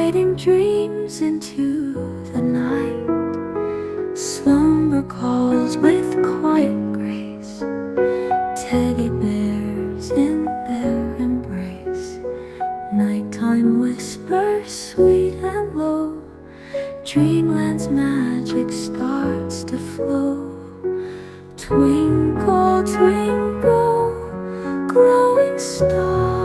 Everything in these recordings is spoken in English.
guiding dreams into the night. Slumber calls with quiet grace, teddy bears in their embrace. Nighttime whispers sweet and low, Dreamland's magic starts to flow. Twinkle, twinkle, glowing star,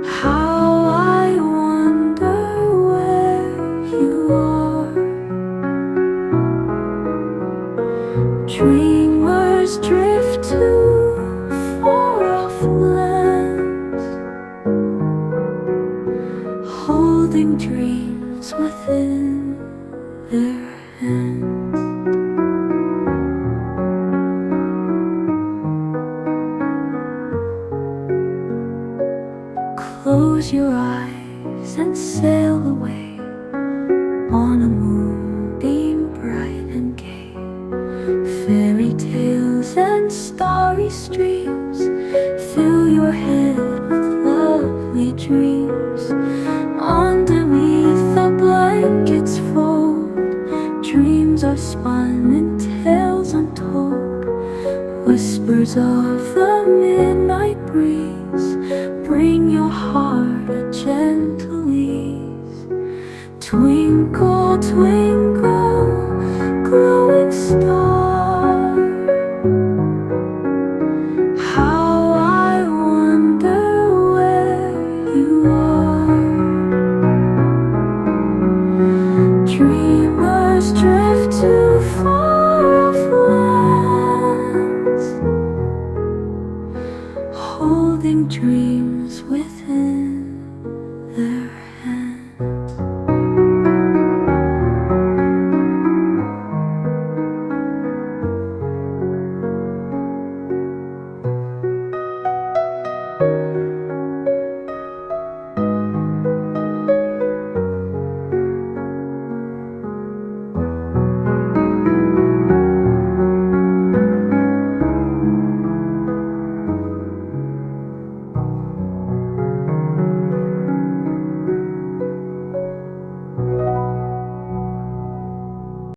how I wonder where you are. Dreamers drift to far-off lands, holding dreams within their hands. Close your eyes and sail away on a moonbeam bright and gay. Fairy tales and starry streams fill your head with lovely dreams. Underneath the blankets fold, dreams are spun in tales untold. Whispers of the midnight breeze bring your heart a gentle ease. Twinkle, twinkle, glowing star, how I wonder where you are. Dreamers drift to far-off lands, holding dreams with